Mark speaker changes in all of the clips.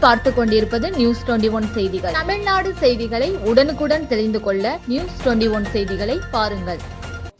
Speaker 1: நீங்கள் பார்த்து கொண்டிருப்பது News21 செய்திகள். தமிழ்நாடு செய்திகளை உடனுக்குடன் தெரிந்து கொள்ள News21 செய்திகளை பாருங்கள்.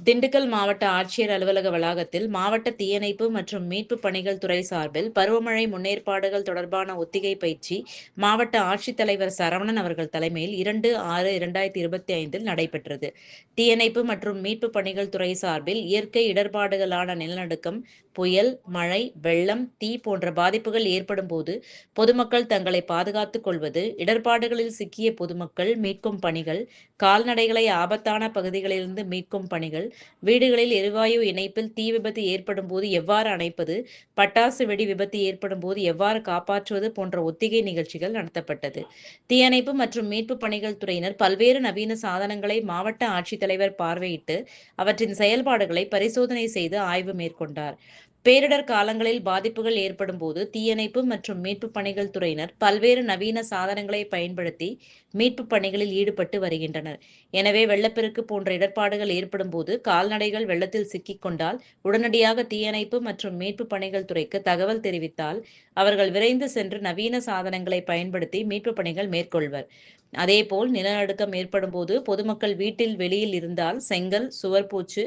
Speaker 2: திண்டுக்கல் மாவட்ட ஆட்சியர் அலுவலக வளாகத்தில் மாவட்ட தீயணைப்பு மற்றும் மீட்பு பணிகள் துறை சார்பில் பருவமழை முன்னேற்பாடுகள் தொடர்பான ஒத்திகை பயிற்சி மாவட்ட ஆட்சித்தலைவர் சரவணன் அவர்கள் தலைமையில் 2/6/2025 நடைபெற்றது. தீயணைப்பு மற்றும் மீட்பு பணிகள் துறை சார்பில் இயற்கை இடர்பாடுகளான நிலநடுக்கம், புயல், மழை, வெள்ளம், தீ போன்ற பாதிப்புகள் ஏற்படும் போது பொதுமக்கள் தங்களை பாதுகாத்துக் கொள்வது, இடர்பாடுகளில் சிக்கிய பொதுமக்கள் மீட்கும் பணிகள், கால்நடைகளை ஆபத்தான பகுதிகளிலிருந்து மீட்கும் பணிகள், வீடுகளில் எரிவாயு இணைப்பில் தீ விபத்து ஏற்படும் போது எவ்வாறு அணைப்பது, பட்டாசு வெடி விபத்து ஏற்படும் போது எவ்வாறு காப்பாற்றுவது போன்ற ஒத்திகை நிகழ்ச்சிகள் நடத்தப்பட்டது. தீயணைப்பு மற்றும் மீட்பு பணிகள் துறையினர் பல்வேறு நவீன சாதனங்களை மாவட்ட ஆட்சித்தலைவர் பார்வையிட்டு அவற்றின் செயல்பாடுகளை பரிசோதனை செய்து ஆய்வு மேற்கொண்டார். பேரிடர் காலங்களில் பாதிப்புகள் ஏற்படும் போது தீயணைப்பு மற்றும் மீட்பு பணிகள் துறையினர் பல்வேறு நவீன சாதனங்களை பயன்படுத்தி மீட்பு பணிகளில் ஈடுபட்டு வருகின்றனர். எனவே வெள்ளப்பெருக்கு போன்ற இடர்பாடுகள் ஏற்படும் போது கால்நடைகள் வெள்ளத்தில் சிக்கிக் கொண்டால் உடனடியாக தீயணைப்பு மற்றும் மீட்பு பணிகள் துறைக்கு தகவல் தெரிவித்தால் அவர்கள் விரைந்து சென்று நவீன சாதனங்களை பயன்படுத்தி மீட்பு பணிகள் மேற்கொள்வர். அதேபோல் நிலநடுக்கம் ஏற்படும் போது பொதுமக்கள் வீட்டில் வெளியில் இருந்தால் செங்கல், சுவர்பூச்சு,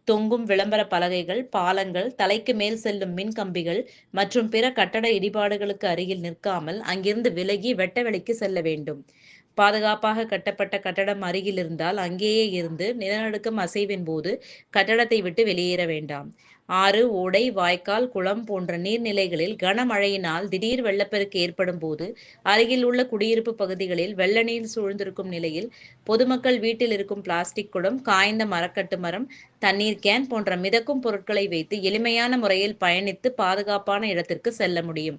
Speaker 2: தொங்கும் விளம்பர பலகைகள், பாலங்கள், தலைக்கு மேல் செல்லும் மின் கம்பிகள் மற்றும் பிற கட்டட இடிபாடுகளுக்கு அருகில் நிற்காமல் அங்கிருந்து விலகி வெட்ட வெளிக்கு செல்ல வேண்டும். பாதுகாப்பாக கட்டப்பட்ட கட்டடம் அருகில் இருந்தால் அங்கேயே இருந்து நிலநடுக்கம் அசைவின் போது கட்டடத்தை விட்டு வெளியேற வேண்டாம். ஆறு, ஓடை, வாய்க்கால், குளம் போன்ற நீர்நிலைகளில் கனமழையினால் திடீர் வெள்ளப்பெருக்கு ஏற்படும் போது அருகில் உள்ள குடியிருப்பு பகுதிகளில் வெள்ள நீர் சூழ்ந்திருக்கும் நிலையில் பொதுமக்கள் வீட்டில் இருக்கும் பிளாஸ்டிக் குடம், காய்ந்த மரக்கட்டு மரம், தண்ணீர் கேன் போன்ற மிதக்கும் பொருட்களை வைத்து எளிமையான முறையில் பயணித்து பாதுகாப்பான இடத்திற்கு செல்ல முடியும்.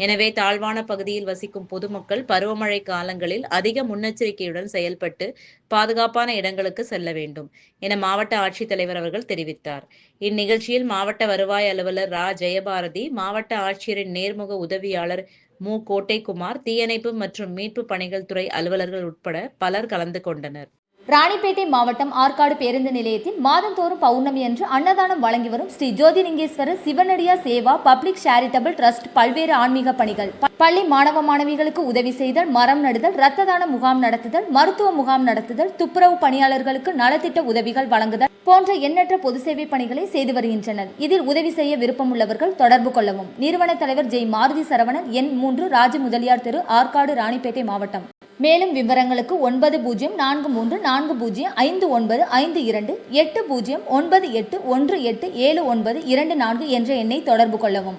Speaker 2: எனவே தாழ்வான பகுதியில் வசிக்கும் பொதுமக்கள் பருவமழை காலங்களில் அதிக முன்னெச்சரிக்கையுடன் செயல்பட்டு பாதுகாப்பான இடங்களுக்கு செல்ல வேண்டும் என மாவட்ட ஆட்சித்தலைவர் அவர்கள் தெரிவித்தார். இந்நிகழ்ச்சியில் மாவட்ட வருவாய் அலுவலர் ரா. ஜெயபாரதி, மாவட்ட ஆட்சியரின் நேர்முக உதவியாளர் மு. கோட்டைக்குமார், தீயணைப்பு மற்றும் மீட்பு பணிகள் துறை அலுவலர்கள் உட்பட பலர் கலந்து கொண்டனர்.
Speaker 3: ராணிப்பேட்டை மாவட்டம் ஆற்காடு பேருந்து நிலையத்தில் மாதந்தோறும் பௌர்ணமி அன்று அன்னதானம் வழங்கி வரும் Sri Jothilingeswarar சிவனடியா Seva public charitable trust பல்வேறு ஆன்மீக பணிகள், பள்ளி மாணவ மாணவிகளுக்கு உதவி செய்தல், மரம் நடுதல், இரத்த தான முகாம் நடத்துதல், மருத்துவ முகாம் நடத்துதல், துப்புரவு பணியாளர்களுக்கு நலத்திட்ட உதவிகள் வழங்குதல் போன்ற எண்ணற்ற பொது சேவை பணிகளை செய்து வருகின்றனர். இதில் உதவி செய்ய விருப்பமுள்ளவர்கள் தொடர்பு கொள்ளவும். நிறுவன தலைவர் ஜெய் மாருதி சரவணன், எண் 3, ராஜ முதலியார் தெரு, ஆற்காடு, ராணிப்பேட்டை மாவட்டம். மேலும் விவரங்களுக்கு 9040405952 80981879 என்ற எண்ணை தொடர்பு கொள்ளவும்.